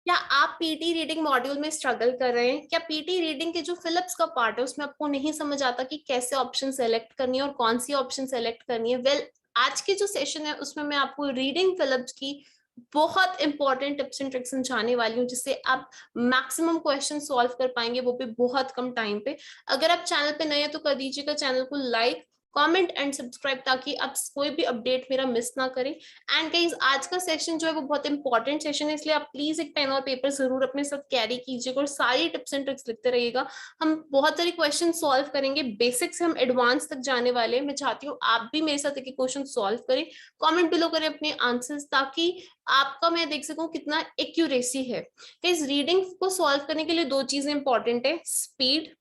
क्या आप PT reading module में स्ट्रगल कर रहे हैं? क्या पीटी रीडिंग के जो फिलिप्स का पार्ट है उसमें आपको नहीं समझ आता कि कैसे ऑप्शन सेलेक्ट करनी है और कौन सी ऑप्शन सेलेक्ट करनी है? आज की जो सेशन है उसमें मैं आपको रीडिंग फिलिप्स की बहुत इंपॉर्टेंट टिप्स एंड ट्रिक्स समझाने वाली हूँ, जिससे आप मैक्सिमम क्वेश्चन सॉल्व कर पाएंगे, वो भी बहुत कम टाइम पे। अगर आप चैनल पे नए हैं तो कर दीजिएगा चैनल को लाइक, कमेंट एंड सब्सक्राइब, ताकि आप कोई भी अपडेट मेरा मिस ना करें। एंड गाइस, आज का सेशन जो है वो बहुत इंपॉर्टेंट सेशन है, इसलिए आप प्लीज एक पेन और पेपर जरूर अपने साथ कैरी कीजिएगा और सारी टिप्स एंड ट्रिक्स लिखते रहिएगा। हम बहुत सारे क्वेश्चन सॉल्व करेंगे, बेसिक से हम एडवांस तक जाने वाले हैं। मैं चाहती हूँ आप भी मेरे साथ एक क्वेश्चन सॉल्व करें, कमेंट बिलो करें अपने आंसर्स, ताकि आपका मैं देख सकूं कितना एक्यूरेसी है। इस रीडिंग को सॉल्व करने के लिए दो चीजें इंपॉर्टेंट है, स्पीड,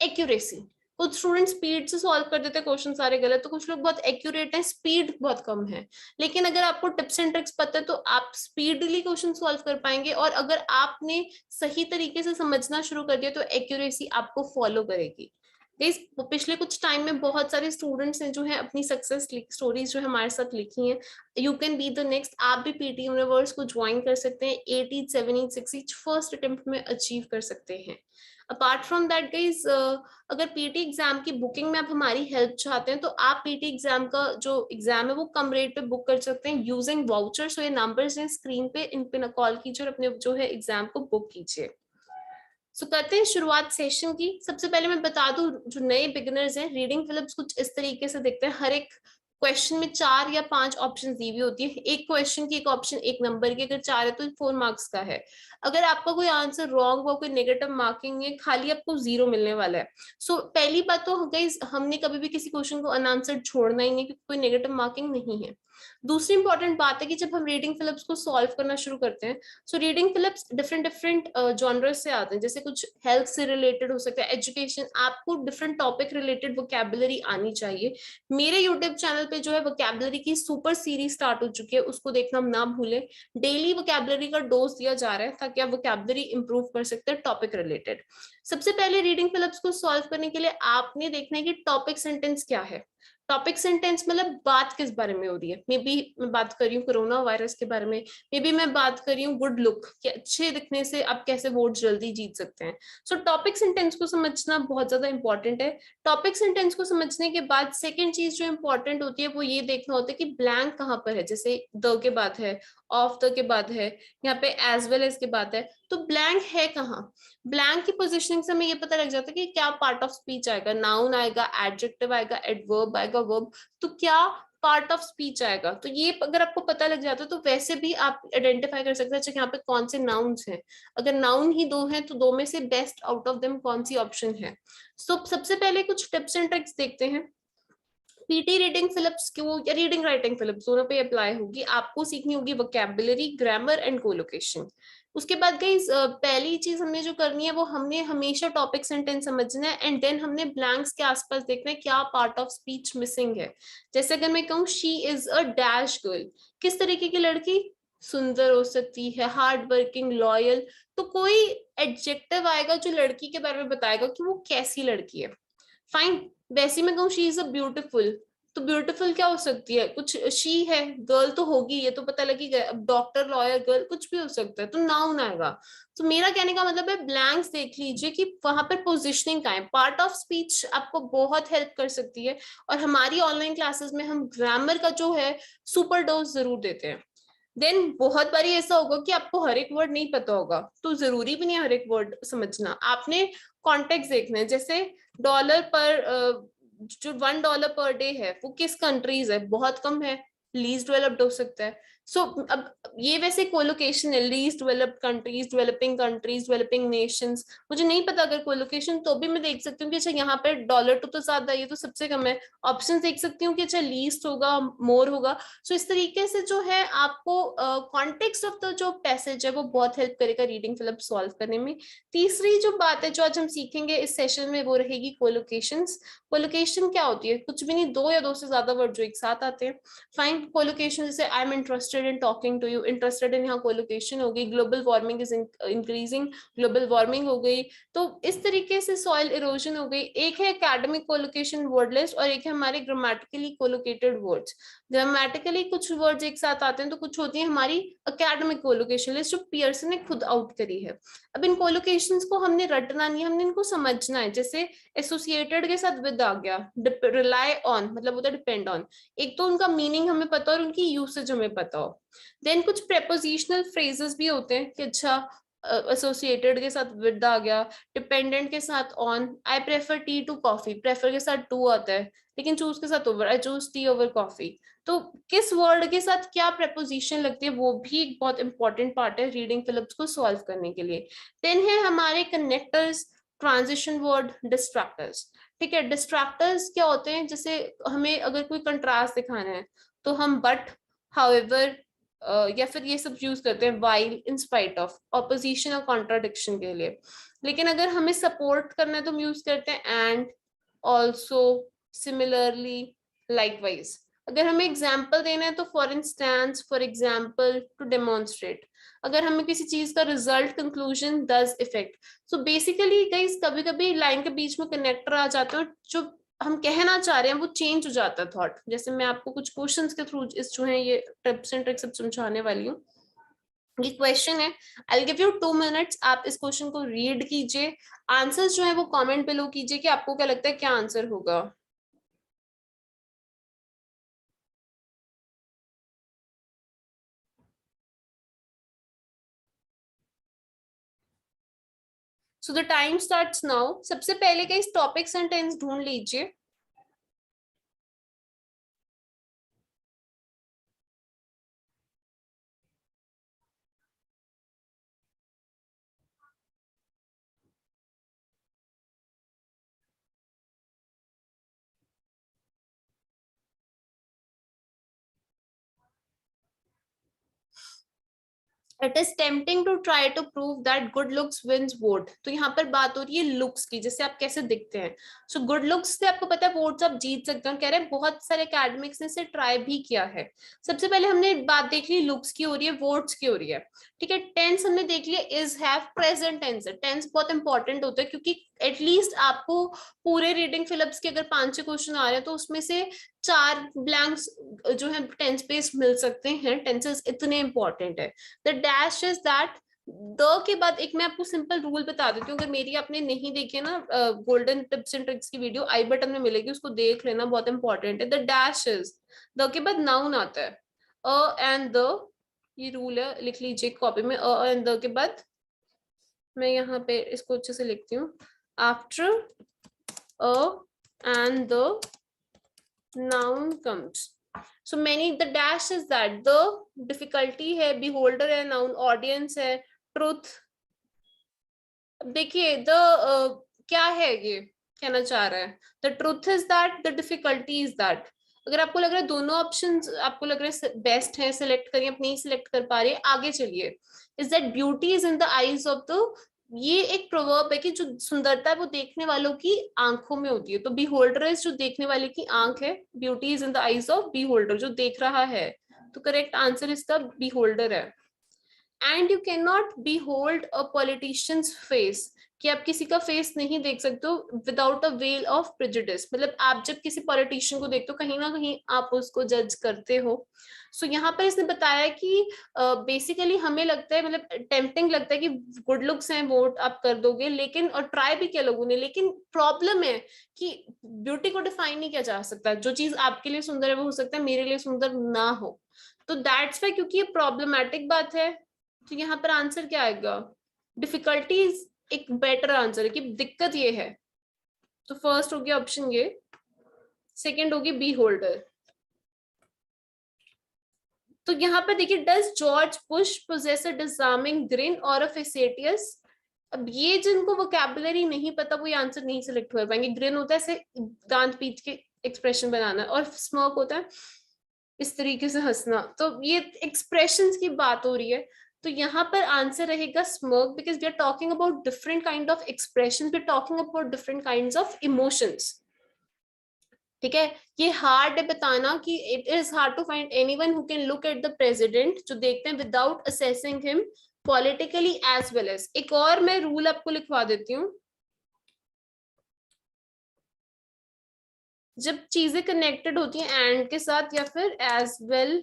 एक्यूरेसी। कुछ स्टूडेंट स्पीड से सॉल्व कर देते हैं क्वेश्चन सारे गलत, तो कुछ लोग बहुत एक्यूरेट हैं, स्पीड बहुत कम है। लेकिन अगर आपको टिप्स एंड ट्रिक्स पता है तो आप स्पीडली क्वेश्चन सॉल्व कर पाएंगे, और अगर आपने सही तरीके से समझना शुरू कर दिया तो एक्यूरेसी आपको फॉलो करेगी। गाइस, पिछले कुछ टाइम में बहुत सारे स्टूडेंट्स ने जो है अपनी सक्सेस स्टोरीज जो है हमारे साथ लिखी हैं। You can be the next. आप भी पीटी यूनिवर्स को ज्वाइन कर सकते हैं, 8 each 7 each 6 each first attempt में अचीव कर सकते हैं। अपार्ट फ्रॉम दैट गाइज, अगर पीटी एग्जाम की बुकिंग में आप हमारी हेल्प चाहते हैं तो आप पीटी एग्जाम का जो एग्जाम है वो कम रेट पे बुक कर सकते हैं यूजिंग वाउचर। सो ये नंबर्स हैं स्क्रीन पे, इन पे कॉल कीजिए और अपने जो है एग्जाम को बुक कीजिए। सो करते हैं शुरुआत सेशन की। सबसे पहले मैं बता दूं, जो नए बिगिनर्स हैं, रीडिंग फिलिप्स कुछ इस तरीके से दिखते हैं। हर एक क्वेश्चन में 4 या 5 ऑप्शन दी हुई होती है। एक क्वेश्चन की एक ऑप्शन एक नंबर की, अगर 4 है तो 4 मार्क्स का है। अगर आपका कोई आंसर रॉन्ग हुआ, कोई नेगेटिव मार्किंग है, खाली आपको 0 मिलने वाला है। सो पहली बात तो गाइस, हमने कभी भी किसी क्वेश्चन को अनआंसर्ड छोड़ना ही नहीं, क्योंकि कोई नेगेटिव मार्किंग नहीं है। दूसरी इंपॉर्टेंट बात है कि जब हम रीडिंग फिलिप्स को सॉल्व करना शुरू करते हैं, सो रीडिंग फिलिप्स डिफरेंट डिफरेंट जॉनर्स से आते हैं। जैसे कुछ हेल्थ से रिलेटेड हो सकता है, एजुकेशन, आपको डिफरेंट टॉपिक रिलेटेड वोकैबुलरी आनी चाहिए। मेरे यूट्यूब चैनल पे जो है वोकैबुलरी की सुपर सीरीज स्टार्ट हो चुकी है, उसको देखना ना भूलें। डेली वोकैबुलरी का डोज दिया जा रहा है ताकि आप वोकैबुलरी इंप्रूव कर सकते हैं टॉपिक रिलेटेड। सबसे पहले रीडिंग फिलिप्स को सॉल्व करने के लिए आपने देखना है कि टॉपिक सेंटेंस क्या है। टॉपिक सेंटेंस मतलब बात किस बारे में हो रही है। मे बी मैं बात कर रही हूँ कोरोना वायरस के बारे में, मे बी मैं बात कर रही हूँ गुड लुक कि अच्छे दिखने से आप कैसे वोट जल्दी जीत सकते हैं। सो टॉपिक सेंटेंस को समझना बहुत ज्यादा इंपॉर्टेंट है। टॉपिक सेंटेंस को समझने के बाद सेकेंड चीज जो इंपॉर्टेंट होती है वो ये देखना होता है कि ब्लैंक कहाँ पर है। जैसे द के बाद है, ऑफ द के बाद है, यहाँ पे एज वेल एज के बाद है, तो ब्लैंक है कहाँ। ब्लैंक की पोजिशनिंग से हमें ये पता लग जाता है कि क्या पार्ट ऑफ स्पीच आएगा, नाउन आएगा, एडजेक्टिव आएगा, एडवर्ब आएगा, वर्ब, तो क्या पार्ट ऑफ स्पीच आएगा। तो ये अगर आपको पता लग जाता है तो वैसे भी आप आइडेंटिफाई कर सकते हैं अच्छा यहाँ पे कौन से नाउन्स हैं। अगर नाउन ही 2 हैं तो 2 में से बेस्ट आउट ऑफ देम कौन सी ऑप्शन है। सो सबसे पहले कुछ टिप्स एंड ट्रिक्स देखते हैं। पीटी रीडिंग फिलिप्स क्यों या रीडिंग राइटिंग फिलिप्स दोनों पे अप्लाई होगी। आपको सीखनी होगी वोकैबुलरी, ग्रामर एंड कोलोकेशन। उसके बाद गाइस, पहली चीज हमने जो करनी है वो हमने हमेशा टॉपिक सेंटेंस समझना है, एंड देन हमने ब्लैंक्स के आसपास देखना है क्या पार्ट ऑफ स्पीच मिसिंग है। जैसे अगर मैं कहूँ she is a dash girl, किस तरीके की लड़की, सुंदर हो सकती है, हार्ड वर्किंग, लॉयल, तो कोई एडजेक्टिव आएगा जो लड़की के बारे में बताएगा कि वो कैसी लड़की है। फाइन। वैसे मैं कहूँ शी इज अ ब्यूटिफुल, तो ब्यूटिफुल क्या हो सकती है, कुछ शी है, गर्ल तो होगी, ये तो पता लगी गया। अब डॉक्टर, लॉयर, गर्ल कुछ भी हो सकता है, तो नाउन आएगा। तो मेरा कहने का मतलब है ब्लैंक्स देख लीजिए कि वहां पर पोजिशनिंग का है। पार्ट ऑफ स्पीच आपको बहुत हेल्प कर सकती है, और हमारी ऑनलाइन क्लासेस में हम ग्रामर का जो है सुपर डोज जरूर देते हैं। देन बहुत बारी ऐसा होगा कि आपको हर एक वर्ड नहीं पता होगा, तो जरूरी भी नहीं हर एक वर्ड समझना, आपने कॉन्टेक्स्ट देखना है। जैसे डॉलर पर जो $1 पर डे है वो किस कंट्रीज है, बहुत कम है, लीस्ट डेवलप्ड हो सकता है। सो अब ये वैसे कोलोकेशन है, least developed countries, developing countries, developing Nations. मुझे नहीं पता अगर कोलोकेशन, तो भी मैं देख सकती हूँ कि अच्छा यहाँ पे डॉलर तो ज्यादा, ये तो सबसे कम है। ऑप्शन देख सकती हूँ कि अच्छा लीस्ट होगा, मोर होगा। सो इस तरीके से जो है आपको कॉन्टेक्स्ट ऑफ द जो पैसेज है वो बहुत हेल्प करेगा रीडिंग फिलिप सॉल्व करने में। तीसरी जो बात है जो आज हम सीखेंगे इस सेशन में वो रहेगी कोलोकेशंस। कोलोकेशन क्या होती है, कुछ भी नहीं, 2 या 2 से ज्यादा वर्ड जो एक साथ आते हैं। फाइन। कोलोकेशन जैसे I am interested interested in talking to you, interested in यहाँ कोलोकेशन हो गई, global warming is increasing, global warming हो गई। तो इस तरीके से सॉइल इरोजन हो गई। एक है एकेडमिक कोलोकेशन वर्ड लिस्ट और एक है हमारे ग्रामेटिकली कोलोकेटेड वर्ड्स। ग्रामेटिकली कुछ वर्ड्स एक साथ आते हैं तो कुछ होती है हमारी एकेडमिक कोलोकेशन लिस्ट जो पियर्सन ने खुद आउट करी है। अब इन कोलोकेशंस को हमने रटना नहीं, हमने इनको समझना है। जैसे एसोसिएटेड के साथ विद आ गया, रिलाई ऑन मतलब होता है डिपेंड ऑन। एक तो उनका मीनिंग हमें पता और उनकी यूसेज हमें पता हो। देन कुछ प्रेपोजिशनल फ्रेजेस भी होते हैं कि अच्छा एसोसिएटेड के साथ विद आ गया, डिपेंडेंट के साथ on. I prefer tea to coffee, prefer के साथ टू आता है लेकिन चूज के साथ over, I choose tea over coffee. तो किस वर्ड के साथ क्या प्रेपोजिशन लगती है वो भी एक बहुत इंपॉर्टेंट पार्ट है रीडिंग फिलिप्स को सॉल्व करने के लिए। देन है हमारे कनेक्टर्स, ट्रांजिशन वर्ड, डिस्ट्रैक्टर्स। ठीक है, डिस्ट्रैक्टर्स क्या होते हैं, जैसे हमें अगर कोई कंट्रास्ट दिखाना है तो हम बट, हाउएवर या फिर ये सब यूज करते हैं, while, in spite of, opposition और कॉन्ट्राडिक्शन के लिए। लेकिन अगर हमें सपोर्ट करना है तो हम यूज करते हैं एंड, ऑल्सो, सिमिलरली, लाइकवाइज। अगर हमें एग्जाम्पल देना है तो for instance, for example, to demonstrate. अगर हमें किसी चीज का result, conclusion, thus, effect. So basically guys कभी कभी लाइन के बीच में कनेक्टर आ जाते हैं, जो हम कहना चाह रहे हैं वो चेंज हो जाता है थॉट। जैसे मैं आपको कुछ क्वेश्चंस के थ्रू इस जो है ये टिप्स एंड ट्रिक्स सब समझाने वाली हूँ। ये क्वेश्चन है, आई गिव यू 2 मिनट्स, आप इस क्वेश्चन को रीड कीजिए, आंसर्स जो है वो कमेंट बिलो कीजिए कि आपको क्या लगता है क्या आंसर होगा। So the time starts now. सबसे पहले का इस टॉपिक सेंटेंस ढूंढ लीजिए। It is tempting to try to prove that good looks wins vote. तो यहाँ पर बात हो रही है लुक्स की, जैसे आप कैसे दिखते हैं। सो गुड लुक्स से आपको पता है वोट्स आप जीत सकते हैं, कह रहे हैं बहुत सारे एकेडमिक्स ने इसे ट्राई भी किया है। सबसे पहले हमने बात देख ली लुक्स की हो रही है, वोट्स की हो रही है। ठीक है, टेंस हमने देख लिया, इज, हैव, प्रेजेंट टेंस है। टेंस बहुत इंपॉर्टेंट होता है क्योंकि एटलीस्ट आपको पूरे रीडिंग फिलिप्स के अगर 5-6 क्वेश्चन आ रहे हैं तो उसमें से 4 ब्लैंक्स जो है टेंस बेस्ड मिल सकते हैं। टेंसेस इतने इंपॉर्टेंट है। The dash is that, the के बाद एक मैं आपको सिंपल रूल बता देती हूँ, अगर मेरी आपने नहीं देखी ना गोल्डन टिप्स एंड ट्रिक्स की वीडियो आई बटन में मिलेगी, उसको देख लेना, बहुत इंपॉर्टेंट है। द डैश इज, द के बाद नाउन आता है, अ एंड द, ये रूल है, लिख लीजिए कॉपी में, अ एंड द के बाद मैं यहाँ पे इसको अच्छे से लिखती हूँ, after a and the noun comes. So many, the dash is that, the difficulty है, beholder है, noun, audience है, truth। देखिए the क्या है ये कहना चाह रहा है, the truth is that, the difficulty is that। अगर आपको लग रहा है दोनों ऑप्शंस आपको लग रहा है बेस्ट है, सिलेक्ट करिए, अपनी ही सिलेक्ट कर पा रही है, आगे चलिए। Is that beauty is in the eyes of the, ये एक प्रोवर्ब है कि जो सुंदरता है वो देखने वालों की आंखों में होती है। तो बी होल्डर इज जो देखने वाले की आंख है, beauty is in the eyes of beholder जो देख रहा है। तो करेक्ट आंसर इसका बी होल्डर है। And you can not behold a politician's face, कि आप किसी का फेस नहीं देख सकते हो without a veil of prejudice. मतलब आप जब किसी पॉलिटिशियन को देखते हो कहीं ना कहीं आप उसको जज करते हो। सो यहाँ पर इसने बताया कि बेसिकली हमें लगता है, मतलब टेम्पटिंग लगता है कि गुड लुक्स हैं वोट आप कर दोगे, लेकिन और ट्राई भी किया लोगों ने, लेकिन प्रॉब्लम है कि ब्यूटी को डिफाइन नहीं किया जा सकता। जो चीज आपके लिए सुंदर है वो हो सकता है मेरे लिए सुंदर ना हो। तो दैट्स वाई, क्योंकि ये प्रॉब्लमैटिक बात है, तो यहाँ पर आंसर क्या आएगा, डिफिकल्टीज एक बेटर आंसर है कि दिक्कत ये है। तो फर्स्ट हो गया ऑप्शन ये, सेकंड होगी बी होल्डर। तो यहाँ पर देखिए, does George Bush possess a disarming grin और अ फेसेटियस। अब ये जिनको वोकैबुलरी नहीं पता वो ये आंसर नहीं सिलेक्ट कर पाएंगे। ग्रिन होता है ऐसे दांत पीट के एक्सप्रेशन बनाना, और स्मर्क होता है इस तरीके से हंसना। तो ये एक्सप्रेशंस की बात हो रही है। तो यहाँ पर आंसर रहेगा smirk, because we are talking about different kind of expression, we are talking about different kind of emotions. ठीक है, ये हार्ड है बताना कि it is hard to find anyone who can look at the president, जो देखते हैं without assessing him politically as well as. एक और मैं रूल आपको लिखवा देती हूँ, जब चीजें कनेक्टेड होती हैं एंड के साथ या फिर एज वेल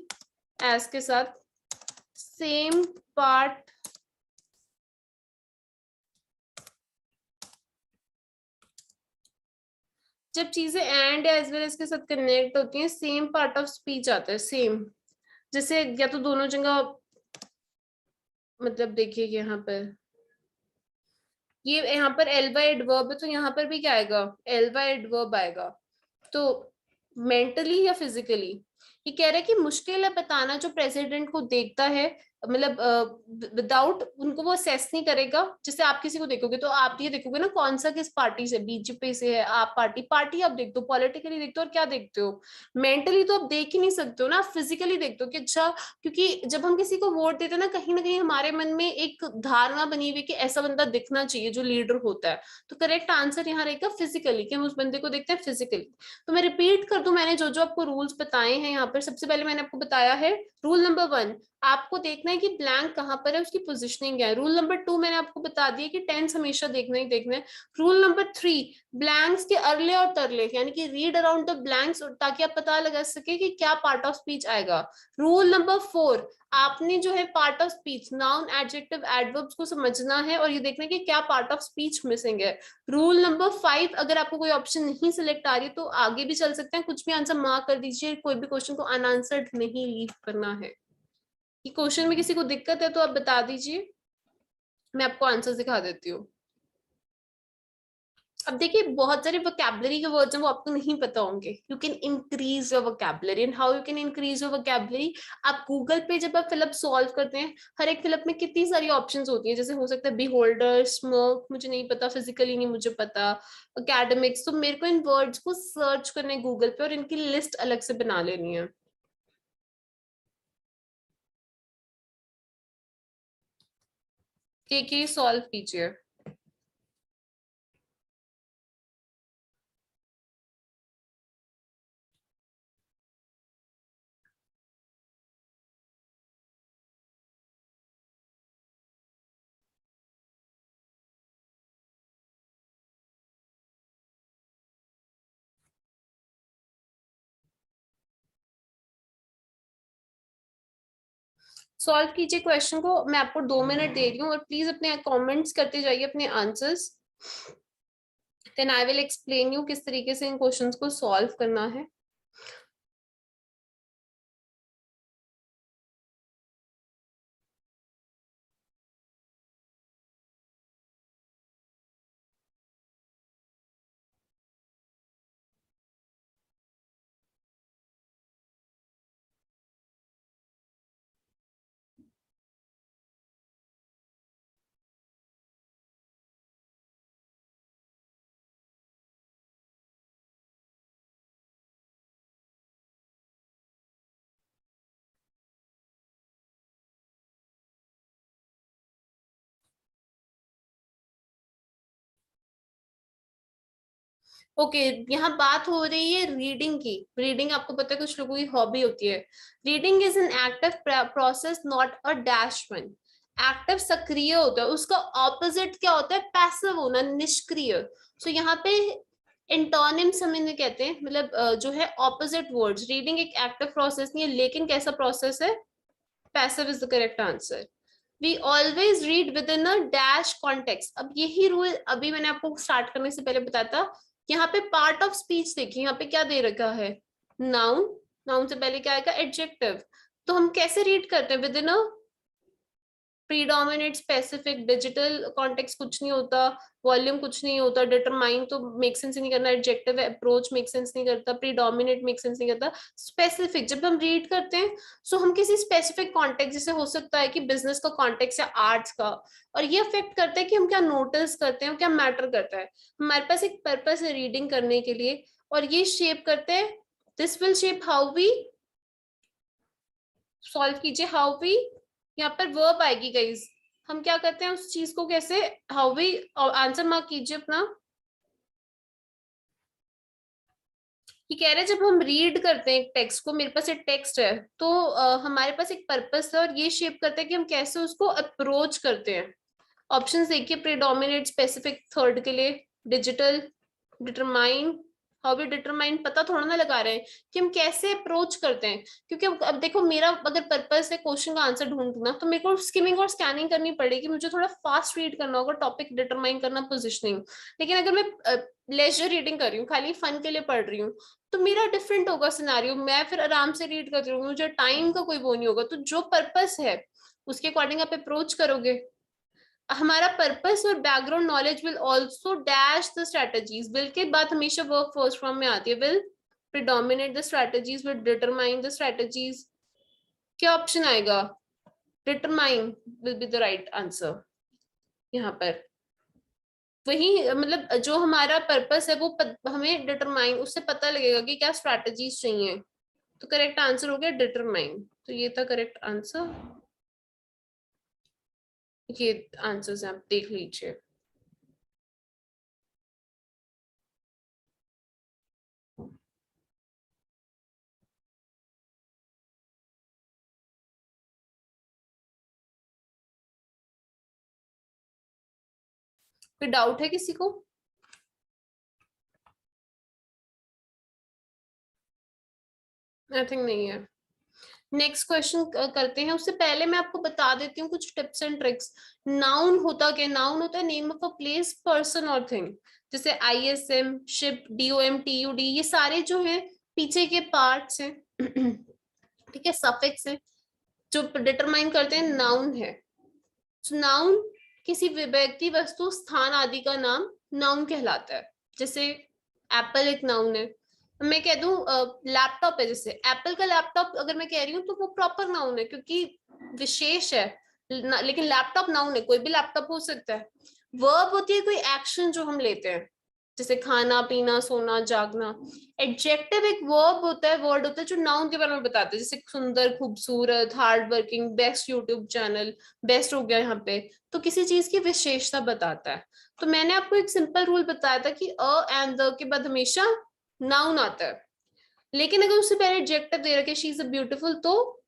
एज के साथ, सेम पार्ट जब चीजें एंड एज वेल एज के साथ कनेक्ट होती हैं, सेम पार्ट ऑफ स्पीच आता है, सेम। जैसे या तो दोनों जगह, मतलब देखिए यहाँ पर, ये यहाँ पर एल बाय एडवर्ब है, तो यहाँ पर भी क्या आएगा, एल बाय एडवर्ब आएगा। तो मेंटली या फिजिकली, ये कह रहा है कि मुश्किल है बताना जो प्रेसिडेंट को देखता है, मतलब विदाउट उनको वो असेस नहीं करेगा। जैसे आप किसी को देखोगे तो आप ये देखोगे ना कौन सा किस पार्टी से, बीजेपी से है, आप पार्टी पार्टी आप देखते हो, पॉलिटिकली देखते हो, और क्या देखते हो, मेंटली तो आप देख ही नहीं सकते हो ना, फिजिकली देखते हो कि अच्छा, क्योंकि जब हम किसी को वोट देते हैं ना कहीं हमारे मन में एक धारणा बनी हुई कि ऐसा बंदा दिखना चाहिए जो लीडर होता है। तो करेक्ट आंसर यहाँ रहेगा फिजिकली, कि हम उस बंदे को देखते हैं फिजिकली। तो मैं रिपीट कर दूं, मैंने जो जो आपको रूल्स बताए हैं यहाँ पर, सबसे पहले मैंने आपको बताया है रूल नंबर 1, आपको देखना है कि ब्लैंक कहाँ पर है, उसकी पोजिशनिंग है। रूल नंबर 2 मैंने आपको बता दिया कि टेंस हमेशा देखना ही देखना है। रूल नंबर 3, ब्लैंक्स के अरले और तरले, यानी कि रीड अराउंड द ब्लैंक्स, ताकि आप पता लगा सके कि क्या पार्ट ऑफ स्पीच आएगा। रूल नंबर 4, आपने जो है part of speech noun adjective adverbs को समझना है और ये देखना है कि क्या पार्ट ऑफ स्पीच मिसिंग है। रूल नंबर 5, अगर आपको कोई ऑप्शन नहीं सिलेक्ट आ रही तो आगे भी चल सकते हैं, कुछ भी आंसर मार्क कर दीजिए, कोई भी क्वेश्चन को अनआंसर्ड नहीं लीव करना है। ये क्वेश्चन में किसी को दिक्कत है तो आप बता दीजिए, मैं आपको आंसर दिखा देती हूँ। अब देखिए बहुत सारे वोकैबुलरी के वर्ड्स हैं वो आपको नहीं पता होंगे। You can increase your vocabulary, and how you can increase your vocabulary, आप गूगल पे जब आप फिलअप सॉल्व करते हैं, हर एक फिलअप में कितनी सारी ऑप्शंस होती है, जैसे हो सकता है बी होल्डर, स्मोक, मुझे नहीं पता, फिजिकली नहीं मुझे पता, अकेडमिक्स, तो मेरे को इन वर्ड्स को सर्च करना है गूगल पे और इनकी लिस्ट अलग से बना लेनी है। के सॉल्व कीजिए। सॉल्व कीजिए क्वेश्चन को, मैं आपको 2 मिनट दे रही हूँ और प्लीज अपने कमेंट्स करते जाइए अपने answers, then I will explain you किस तरीके से इन क्वेश्चंस को सॉल्व करना है। ओके, यहाँ बात हो रही है रीडिंग की। रीडिंग आपको पता है कुछ लोगों की हॉबी होती है। Reading is an active process not a dash one. Active सक्रिय होता है, उसका ऑपोजिट क्या होता है, पैसिव होना, निष्क्रिय। सो यहाँ पे इंटोनिम्स हम इन्हें कहते हैं, मतलब जो है ऑपोजिट वर्ड्स। रीडिंग एक एक्टिव प्रोसेस नहीं है, लेकिन कैसा प्रोसेस है, passive is the correct answer. We always read within a dash context. अब यही रूल अभी मैंने आपको स्टार्ट करने से पहले बताया था। यहाँ पे पार्ट ऑफ स्पीच देखिए, यहाँ पे क्या दे रखा है, नाउन। नाउन से पहले क्या आएगा, एडजेक्टिव। तो हम कैसे रीड करते हैं, with in a predominate specific. Digital context कुछ नहीं होता, वॉल्यूम कुछ नहीं होता, डिटरमाइन तो मेक सेंस नहीं करना, एडजेक्टिव अप्रोच मेक सेंस नहीं करता, प्रीडोमिनेट मेक सेंस नहीं करता। स्पेसिफिक जब हम रीड करते हैं, सो हम किसी स्पेसिफिक कॉन्टेक्स्ट, जैसे हो सकता है कि बिजनेस का कॉन्टेक्स्ट या आर्ट्स का, और ये अफेक्ट करता है कि हम क्या नोटिस करते हैं, क्या मैटर करता है। हमारे पास एक पर्पस है रीडिंग करने के लिए, और ये शेप करते हैं, this will shape how we solve कीजिए, हाउ वी, यहाँ पर वर्ब आएगी गाइस, हम क्या करते हैं उस चीज को कैसे, हाउ वी, आंसर मार्क कीजिए अपना। कि कह रहे हैं जब हम रीड करते हैं एक टेक्स्ट को, मेरे पास एक टेक्स्ट है तो हमारे पास एक पर्पस है और ये शेप करता है कि हम कैसे उसको अप्रोच करते हैं। ऑप्शंस देखिए, प्रीडोमिनेट, स्पेसिफिक, थर्ड के लिए digital, determine. How we determine पता थोड़ा ना लगा रहे हैं कि हम कैसे अप्रोच करते हैं, क्योंकि अब देखो मेरा अगर पर्पस है क्वेश्चन का आंसर ढूंढना, तो मेरे को स्किमिंग और स्कैनिंग करनी पड़ेगी, मुझे थोड़ा फास्ट रीड करना होगा, टॉपिक डिटरमाइन करना, पोजिशनिंग। लेकिन अगर मैं लेजर रीडिंग कर रही हूँ, खाली फन के लिए पढ़ रही हूँ, तो मेरा डिफरेंट होगा सिनारियो, मैं फिर आराम से रीड कर रही हूँ, मुझे टाइम का कोई वो नहीं होगा। तो जो पर्पस है उसके अकॉर्डिंग आप अप्रोच करोगे। हमारा पर्पस और background knowledge will also dash the strategies. Will के बाद हमेशा वर्ब फर्स्ट फॉर्म में आती है। Will predominate the strategies, will determine the strategies. क्या ऑप्शन आएगा? Determine will be the right answer यहाँ पर। वही मतलब जो हमारा पर्पस है वो हमें डिटरमाइन, उससे पता लगेगा कि क्या स्ट्रेटजीज चाहिए। तो करेक्ट आंसर हो गया डिटरमाइन। तो ये था करेक्ट आंसर। ये आंसर्स आप देख लीजिए। कोई डाउट है किसी को? आई थिंक नहीं है। नेक्स्ट क्वेश्चन करते हैं, उससे पहले मैं आपको बता देती हूँ कुछ टिप्स एंड ट्रिक्स। नाउन होता क्या? नाउन होता है name of a place, person और थिंग। जैसे आईएसएम, शिप, डीओएम, टीयूडी, ये सारे जो हैं पीछे के पार्ट्स हैं। ठीक है, सफिक्स है जो डिटरमाइन करते हैं नाउन है। नाउन किसी व्यक्ति, वस्तु, स्थान आदि का नाम नाउन कहलाता है। जैसे एप्पल एक नाउन है। मैं कह दूं लैपटॉप है, जैसे एप्पल का लैपटॉप अगर मैं कह रही हूँ तो वो प्रॉपर नाउन है क्योंकि विशेष है। लेकिन लैपटॉप नाउन है, कोई भी लैपटॉप हो सकता है। वर्ब होती है कोई एक्शन जो हम लेते हैं, जैसे खाना, पीना, सोना, जागना। एडजेक्टिव एक वर्ब होता है, वर्ड होता है जो नाउन के बारे में बताते हैं, जैसे सुंदर, खूबसूरत, hard working, best YouTube channel, best हो गया यहाँ पे। तो किसी चीज की विशेषता बताता है। तो मैंने आपको एक सिंपल रूल बताया था कि अ एंड द के बाद हमेशा नाउन आता है। लेकिन अगर उससे पहले एडजेक्टिव दे रखे, शी इज अ ब्यूटीफुल, तो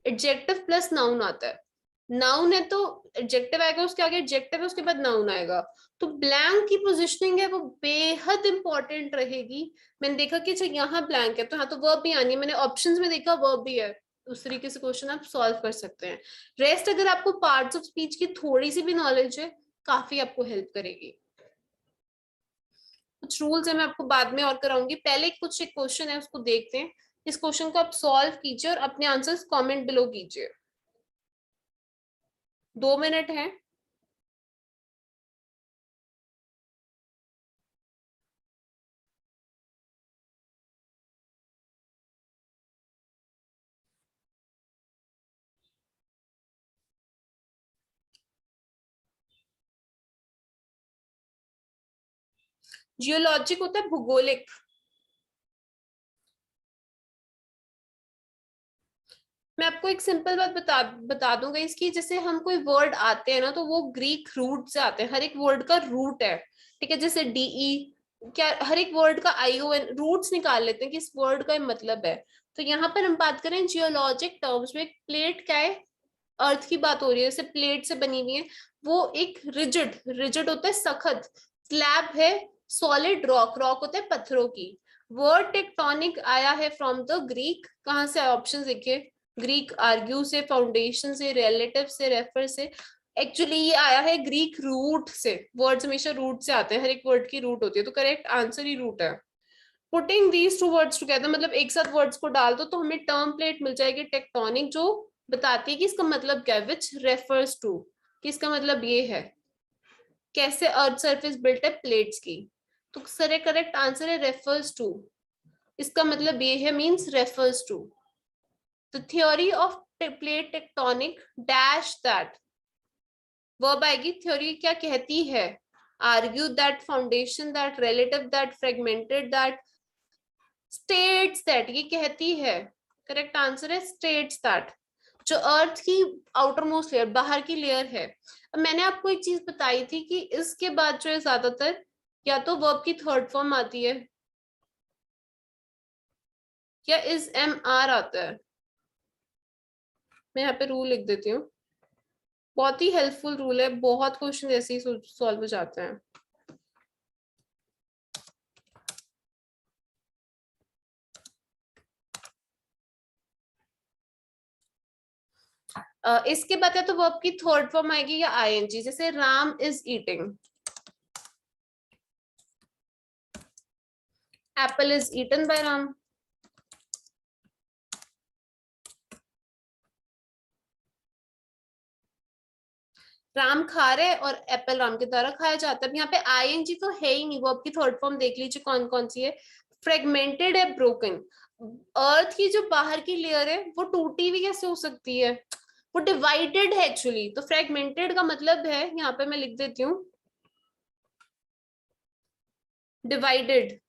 एडजेक्टिव प्लस नाउन आता है। नाउन है तो एडजेक्टिव आएगा, उसके आगे एडजेक्टिव है, उसके बाद नाउन आएगा। तो ब्लैंक की पोजिशनिंग है वो बेहद इंपॉर्टेंट रहेगी। मैंने देखा कि अच्छा यहाँ ब्लैंक है तो हाँ तो वर्ब भी आनी है, मैंने ऑप्शंस में देखा वर्ब भी है। उस तरीके से क्वेश्चन आप सॉल्व कर सकते हैं। रेस्ट अगर आपको पार्ट्स ऑफ स्पीच की थोड़ी सी भी नॉलेज है, काफी आपको हेल्प करेगी। कुछ रूल्स है मैं आपको बाद में और कराऊंगी, पहले कुछ एक क्वेश्चन है उसको देखते हैं। इस क्वेश्चन को आप सॉल्व कीजिए और अपने आंसर्स कमेंट बिलो कीजिए। 2 मिनट है। जियोलॉजिक होता है भूगोलिक। मैं आपको एक सिंपल बात बता दूंगा इसकी, जैसे हम कोई वर्ड आते हैं ना तो वो ग्रीक रूट से आते हैं, हर एक वर्ड का रूट है। ठीक है, जैसे डीई, क्या हर एक वर्ड का आईओएन रूट्स निकाल लेते हैं कि इस वर्ड का मतलब है। तो यहाँ पर हम बात करें जियोलॉजिक टर्म्स में, प्लेट क्या है? अर्थ की बात हो रही है, जैसे प्लेट से बनी हुई है। वो एक रिजिड, रिजिड होता है सखत। स्लैब है सॉलिड, रॉक, रॉक होता है पत्थरों की। वर्ड टेक्टोनिक आया है फ्रॉम द ग्रीक, कहाँ से? ऑप्शन देखिए, ग्रीक आर्ग्यू से, फाउंडेशन से, रिलेटिव से, रेफर से। एक्चुअली ये आया है ग्रीक रूट से। वर्ड्स हमेशा रूट से आते हैं, हर एक वर्ड की रूट होती है, तो करेक्ट आंसर ही रूट है। Putting these two words together, मतलब एक साथ वर्ड्स को डाल दो तो हमें टर्म प्लेट मिल जाएगी टेक्टोनिक, जो बताती है कि इसका मतलब क्या है, विच रेफर्स टू, कि इसका मतलब ये है कैसे अर्थ सरफेस बिल्ट है प्लेट्स की। तो सर करेक्ट आंसर है रेफर्स टू। इसका मतलब ये है means refers to the theory of plate tectonic dash that. Verb आएगी, थ्योरी क्या कहती है? Argue that, foundation that, relative that, fragmented that, states that, ये कहती है। करेक्ट आंसर है स्टेट्स दैट। जो अर्थ की आउटर मोस्ट लेयर, बाहर की लेयर है। अब मैंने आपको एक चीज बताई थी कि इसके बाद जो है ज्यादातर या तो वर्ब की थर्ड फॉर्म आती है, या इज एम आर आता है? मैं यहाँ पे रूल लिख देती हूँ, बहुत ही हेल्पफुल रूल है, बहुत क्वेश्चन ऐसे ही सॉल्व हो जाते हैं। इसके बाद या तो वर्ब की थर्ड फॉर्म आएगी या आईएनजी, जैसे Ram is eating, apple is eaten by Ram. Ram खा रहे और एप्पल राम के द्वारा खाया जाता है। अब यहाँ पे आईएनजी तो है ही नहीं, वो आपकी थर्ड फॉर्म देख लीजिए कौन कौन सी है। फ्रेगमेंटेड है, ब्रोकन। अर्थ की जो बाहर की लेयर है वो टूटी हुई कैसे हो सकती है? वो डिवाइडेड है एक्चुअली, तो फ्रेगमेंटेड का मतलब है, यहाँ पे मैं लिख देती हूँ डिवाइडेड।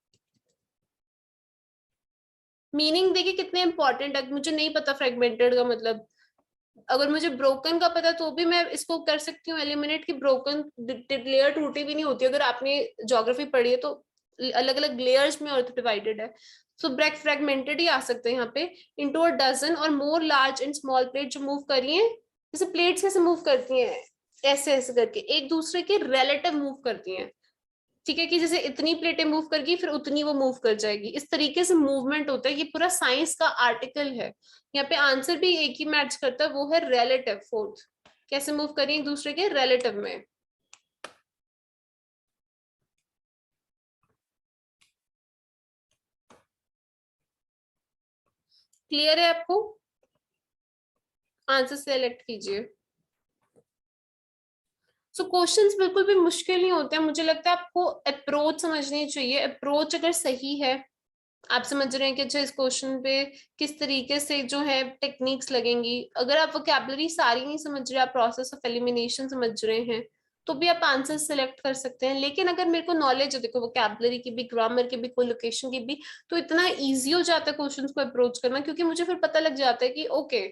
मीनिंग देखिए कितने इंपॉर्टेंट है, मुझे नहीं पता फ्रेगमेंटेड का मतलब, अगर मुझे ब्रोकन का पता तो भी मैं इसको कर सकती हूँ एलिमिनेट, की ब्रोकन लेयर टूटी भी नहीं होती। अगर आपने ज्योग्राफी पढ़ी है तो अलग अलग लेयर्स में अर्थ डिवाइडेड है, सो ब्रेक फ्रेगमेंटेड ही आ सकते हैं यहाँ पे। इनटू अ डजन और मोर लार्ज एंड स्मॉल प्लेट जो मूव कर रही है, जैसे प्लेट्स कैसे मूव करती हैं, ऐसे ऐसे करके एक दूसरे के रिलेटिव मूव करती हैं, ठीक है, कि जैसे इतनी प्लेटें मूव करगी फिर उतनी वो मूव कर जाएगी, इस तरीके से मूवमेंट होता है। ये पूरा साइंस का आर्टिकल है। यहाँ पे आंसर भी एक ही मैच करता है, वो है रिलेटिव फोर्थ, कैसे मूव करें एक दूसरे के रिलेटिव में। क्लियर है आपको? आंसर सेलेक्ट कीजिए। सो क्वेश्चंस बिल्कुल भी मुश्किल नहीं होते हैं, मुझे लगता है आपको अप्रोच समझनी चाहिए। अप्रोच अगर सही है, आप समझ रहे हैं कि अच्छा इस क्वेश्चन पे किस तरीके से जो है टेक्निक्स लगेंगी, अगर आप वोकैबुलरी सारी नहीं समझ रहे, आप प्रोसेस ऑफ एलिमिनेशन समझ रहे हैं, तो भी आप आंसर सेलेक्ट कर सकते हैं। लेकिन अगर मेरे को नॉलेज है, देखो वोकैबुलरी की भी, ग्रामर की भी, कोलोकेशन की भी, तो इतना इजी हो जाता है क्वेश्चंस को अप्रोच करना, क्योंकि मुझे फिर पता लग जाता है कि ओके,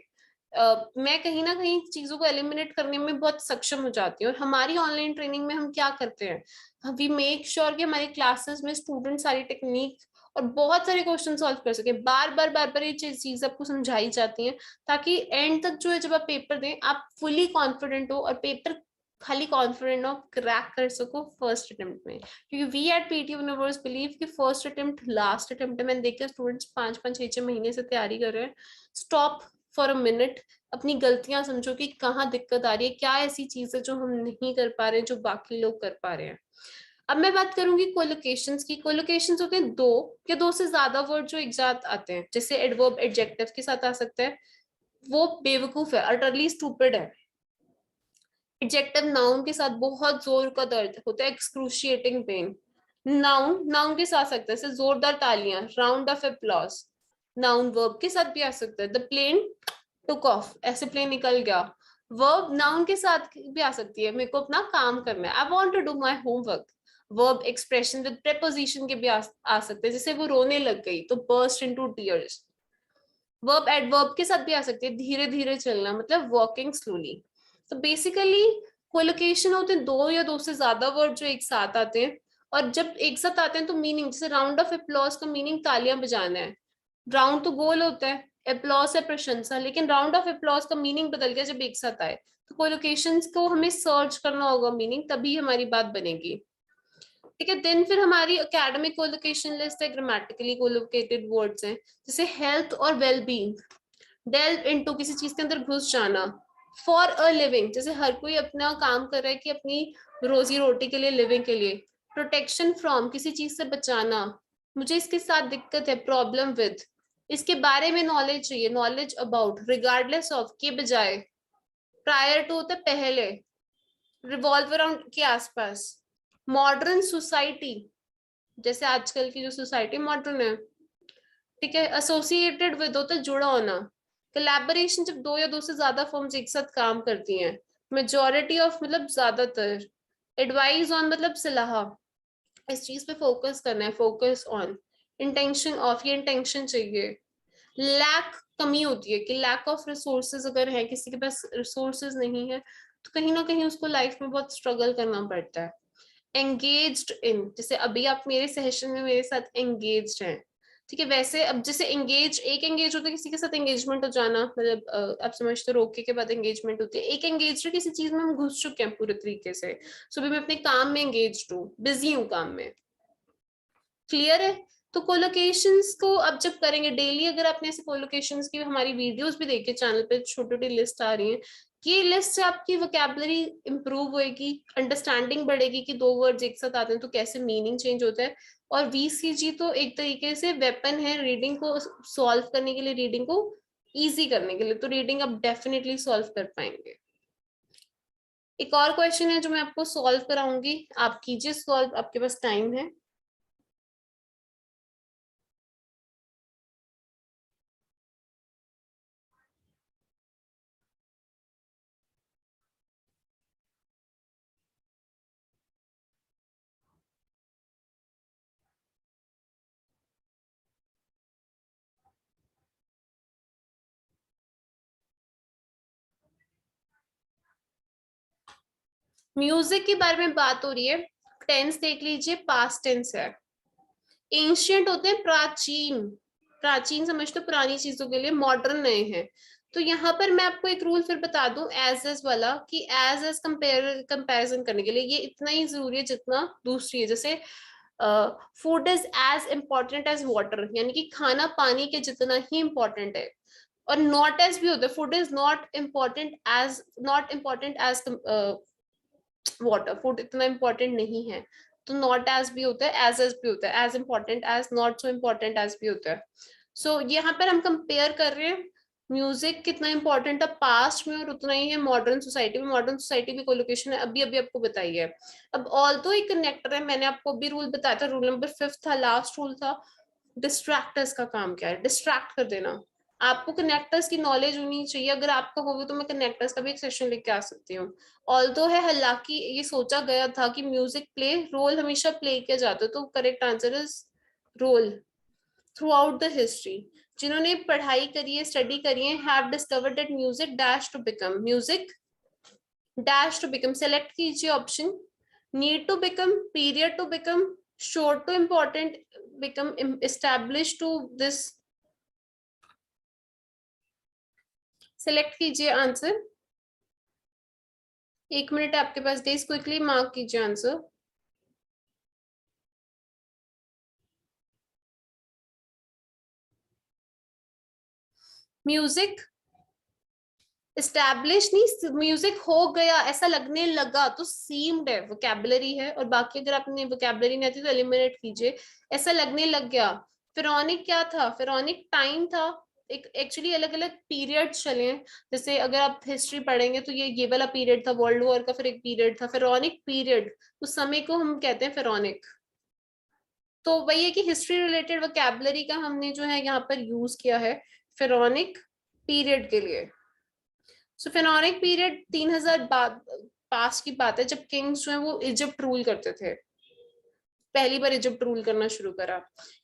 मैं कहीं ना कहीं चीजों को एलिमिनेट करने में बहुत सक्षम हो जाती हूँ। और हमारी ऑनलाइन ट्रेनिंग में हम क्या करते हैं, वी मेक श्योर कि हमारी क्लासेस में स्टूडेंट सारी टेक्निक और बहुत सारे क्वेश्चन सॉल्व कर सके, बार बार ये चीज आपको समझाई जाती है, ताकि एंड तक जो है जब आप पेपर दें आप फुली कॉन्फिडेंट हो, और पेपर खाली कॉन्फिडेंट हो, क्रैक कर सको फर्स्ट अटेम्प्ट में। क्योंकि we at PT Universe believe कि फर्स्ट अटेम्प्ट लास्ट अटेम्प्ट है। मैंने देखा स्टूडेंट्स 5-5 6-6 महीने से तैयारी कर रहे हैं। स्टॉप फॉर अ मिनट, अपनी गलतियां समझो कि कहाँ दिक्कत आ रही है, क्या ऐसी चीज है जो हम नहीं कर पा रहे हैं जो बाकी लोग कर पा रहे हैं। अब मैं बात करूंगी कोलोकेशंस की। कोलोकेशंस होते हैं दो या दो से ज्यादा वर्ड जो एक साथ आते हैं, जैसे एडवर्ब एडजेक्टिव के साथ आ सकता है, वो बेवकूफ है, अटरली स्टूपिड है। एडजेक्टिव नाउन के साथ बहुत जोर का दर्द होता है, एक्सक्रूशिएटिंग पेन। नाउन नाउन के साथ आ सकता है, जैसे जोरदार तालियां, round of applause. Noun verb के साथ भी आ सकता है, द प्लेन टुक ऑफ, ऐसे प्लेन निकल गया। वर्ब नाउन के साथ भी आ सकती है, मेरे को अपना काम करना है, I want to do my homework. Verb expression with preposition के भी आ सकते हैं, जैसे वो रोने लग गई तो burst into tears. Verb adverb के साथ भी आ सकती है, धीरे धीरे चलना, मतलब वॉकिंग स्लोली। तो बेसिकली कोलोकेशन होते हैं दो या दो से ज्यादा वर्ड जो एक साथ आते हैं, और जब एक साथ आते हैं तो मीनिंग, जैसे राउंड ऑफ अप्लॉज का मीनिंग तालियां बजाना है। राउंड तो गोल होता है, अप्लॉज है प्रशंसा, लेकिन राउंड ऑफ अप्लॉज का मीनिंग बदल गया जब एक साथ आए। तो कोलोकेशंस को हमें सर्च करना होगा मीनिंग, तभी हमारी बात बनेगी। ठीक है, देन फिर हमारी एकेडमिक कोलोकेशन लिस्ट है, ग्रामेटिकली कोलोकेटेड वर्ड्स हैं, जैसे हेल्थ और वेलबींग। डेल्व इनटू, किसी चीज के अंदर घुस जाना। फॉर अ लिविंग, जैसे हर कोई अपना काम कर रहा है कि अपनी रोजी रोटी के लिए, लिविंग के लिए। प्रोटेक्शन फ्रॉम, किसी चीज से बचाना, मुझे इसके साथ दिक्कत है, प्रॉब्लम विद, इसके बारे में नॉलेज चाहिए, नॉलेज अबाउट। रिगार्डलेस ऑफ के बजाय। प्रायर टू होता है पहले, रिवॉल्व अराउंड के आसपास। मॉडर्न सोसाइटी, जैसे आजकल की जो सोसाइटी मॉडर्न है। ठीक है, एसोसिएटेड विद होता है जुड़ा होना। कोलैबोरेशन, जब दो या दो से ज्यादा फर्म्स एक साथ काम करती हैं। मेजोरिटी ऑफ मतलब ज्यादातर। एडवाइज ऑन मतलब सलाह, इस चीज पे फोकस करना है, फोकस ऑन। इंटेंशन ऑफ, ये इंटेंशन चाहिए। लैक, कमी होती है कि लैक ऑफ रिसोर्सेज अगर है, किसी के पास रिसोर्सेज नहीं है तो कहीं ना कहीं उसको लाइफ में बहुत स्ट्रगल करना पड़ता है। एंगेज्ड इन, जैसे अभी आप मेरे सेशन में मेरे साथ एंगेज्ड हैं, ठीक है। वैसे अब जैसे एंगेज, एक एंगेज होता है किसी के साथ एंगेजमेंट हो जाना, मतलब आप समझते हो रोके के बाद एंगेजमेंट होती है। एक एंगेज है किसी चीज में हम घुस चुके हैं पूरे तरीके से, सुबह मैं अपने काम में एंगेज हूँ, बिजी हूँ काम में। क्लियर है? तो कोलोकेशंस को अब जब करेंगे डेली, अगर आपने ऐसे कोलोकेशंस की हमारी वीडियोस भी देखे चैनल पे, छोटी छोटी लिस्ट आ रही है, ये लिस्ट से आपकी वोकैबुलरी इंप्रूव होएगी, अंडरस्टैंडिंग बढ़ेगी कि दो वर्ड्स एक साथ आते हैं तो कैसे मीनिंग चेंज होता है। और वीसीजी तो एक तरीके से वेपन है रीडिंग को सॉल्व करने के लिए, रीडिंग को इजी करने के लिए, तो रीडिंग आप डेफिनेटली सॉल्व कर पाएंगे। एक और क्वेश्चन है जो मैं आपको सॉल्व कराऊंगी, आप कीजिए सॉल्व, आपके पास टाइम है। म्यूजिक के बारे में बात हो रही है, टेंस देख लीजिए, पास्ट टेंस है। एंशियंट होते हैं प्राचीन, प्राचीन समझते हो पुरानी चीजों के लिए, मॉडर्न नए हैं। तो यहाँ पर मैं आपको एक रूल फिर बता दूं एज वाला, कि एज कंपैरिजन करने के लिए ये इतना ही जरूरी है जितना दूसरी है। जैसे food is as important as water, यानी कि खाना पानी के जितना ही इम्पोर्टेंट है। और नॉट एज भी होता है, food is not important as water, food इतना इम्पोर्टेंट नहीं है। तो नॉट एज भी होता है, एज भी होता है, as important as, not so important as भी होता है। सो यहाँ पर हम कंपेयर कर रहे हैं म्यूजिक कितना इंपॉर्टेंट है पास्ट में, और उतना ही है मॉडर्न सोसाइटी में। मॉडर्न सोसाइटी भी कोलोकेशन है, अभी अभी आपको बताई है। अब ऑल तो एक कनेक्टर है, मैंने आपको अभी रूल बताया था, रूल नंबर 5 था, लास्ट रूल था। डिस्ट्रैक्टर्स का काम क्या है? डिस्ट्रैक्ट कर देना। आपको कनेक्टर्स की नॉलेज होनी चाहिए, अगर आपका होगी तो मैं कनेक्टर्स का भी एक सेशन लेके आ सकती हूँ। ऑल्दो है, हालांकि ये सोचा गया था कि म्यूजिक प्ले रोल हमेशा प्ले किया जाता है, तो correct answer is role throughout the history. जिन्होंने पढ़ाई करी है, स्टडी करी है, have discovered that music dash to become, music dash to become, select कीजिए option. Need to become, period to become, short to important, become established to this, select कीजिए answer. 1 minute आपके पास, गाइस क्विकली मार्क कीजिए answer. Music establish नहीं, music हो गया ऐसा लगने लगा तो सीम्ड है, वोकैबुलरी है। और बाकी अगर आपने वोकैबुलरी नहीं आती तो एलिमिनेट कीजिए। ऐसा लगने लग गया, फिरौनिक क्या था? फिरौनिक टाइम था। एक एक्चुअली अलग अलग पीरियड चले हैं, जैसे अगर आप हिस्ट्री पढ़ेंगे तो ये वाला पीरियड था, वर्ल्ड वॉर का फिर एक पीरियड था, फिरौनिक पीरियड, उस समय को हम कहते हैं फिरौनिक। तो वही है कि हिस्ट्री रिलेटेड वोकैबुलरी का हमने जो है यहाँ पर यूज किया है फिरौनिक पीरियड के लिए। सो फिरौनिक पीरियड 3000 बाद पास की बात है, जब किंग्स जो है वो इजिप्ट रूल करते थे, पहली बार इजिप्ट रूल करना शुरू करा।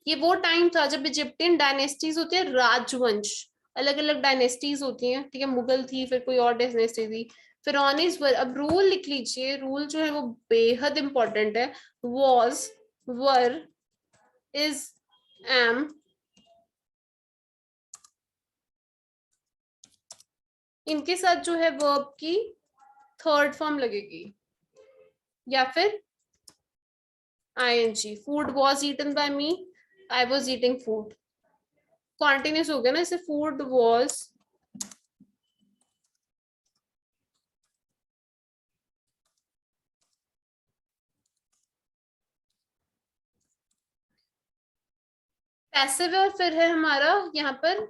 ये वो टाइम था जब इजिप्टियन डायनेस्टीज होते हैं, राजवंश, अलग अलग डायनेस्टीज होती हैं, ठीक है, मुगल थी, फिर कोई और डायनेस्टी थी, फिरौनीज वर। अब रूल लिख लीजिए, रूल जो है वो बेहद इंपॉर्टेंट है। वॉज, वर, इज, एम, इनके साथ जो है वर्ब की थर्ड फॉर्म लगेगी, या फिर ing। Food was eaten by me, I was eating food, continuous हो गया ना, इसे फूड वॉज, पैसिव है, और फिर है हमारा यहाँ पर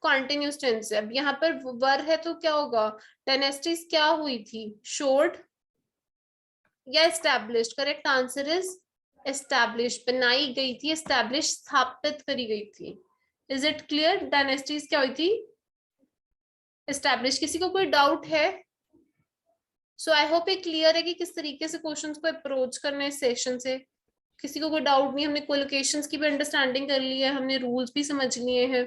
कॉन्टिन्यूस टेंस है। अब यहाँ पर वर है तो क्या होगा? डायनेस्टीज क्या हुई थी? शोर्ड या established? Correct answer is established, बनाई गई थी, एस्टैब्लिश स्थापित करी गई थी। Is it clear? डायनेस्टीज क्या हुई थी? एस्टैब्लिश। किसी को कोई डाउट है? सो आई होप ये क्लियर है कि किस तरीके से क्वेश्चंस को अप्रोच करना है इस सेशन से। किसी को कोई डाउट नहीं? हमने कोलोकेशंस की भी अंडरस्टैंडिंग कर ली है, हमने रूल्स भी समझ लिए हैं।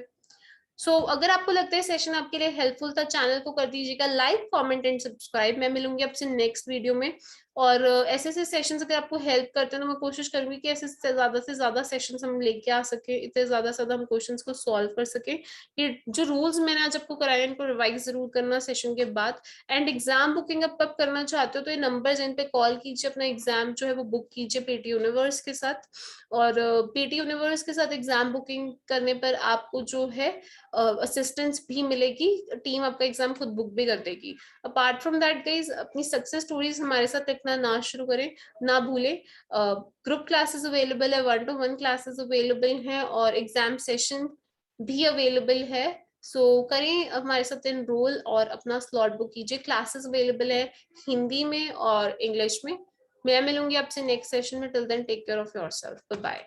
अगर आपको लगता है सेशन आपके लिए हेल्पफुल था, चैनल को कर दीजिएगा लाइक, कमेंट एंड सब्सक्राइब। मैं मिलूंगी आपसे नेक्स्ट वीडियो में। और ऐसे ऐसे सेशंस अगर आपको हेल्प करते हैं तो मैं कोशिश करूंगी कि ऐसे से ज्यादा सेशंस हम लेके आ सके, इतने ज्यादा से ज्यादा हम क्वेश्चंस को सॉल्व कर सके। ये जो रूल्स मैंने आज आपको कराए इनको रिवाइज जरूर करना सेशन के बाद। एंड एग्जाम बुकिंग आप कब करना चाहते हो तो ये नंबर इन पे कॉल कीजिए, अपना एग्जाम जो है वो बुक कीजिए पीटी यूनिवर्स के साथ। और पीटी यूनिवर्स के साथ एग्जाम बुकिंग करने पर आपको जो है असिस्टेंस भी मिलेगी, टीम आपका एग्जाम खुद बुक भी कर देगी। अपार्ट फ्रॉम दैट गाइज, अपनी सक्सेस स्टोरीज हमारे साथ लिखना ना शुरू करें, ना भूलें। ग्रुप क्लासेस अवेलेबल है, 1-to-1 क्लासेस अवेलेबल हैं और एग्जाम सेशन भी अवेलेबल है। सो करें हमारे साथ एनरोल और अपना स्लॉट बुक कीजिए। क्लासेस अवेलेबल है हिंदी में और इंग्लिश में। मैं मिलूंगी आपसे नेक्स्ट सेशन में। Till then take care of yourself, bye bye.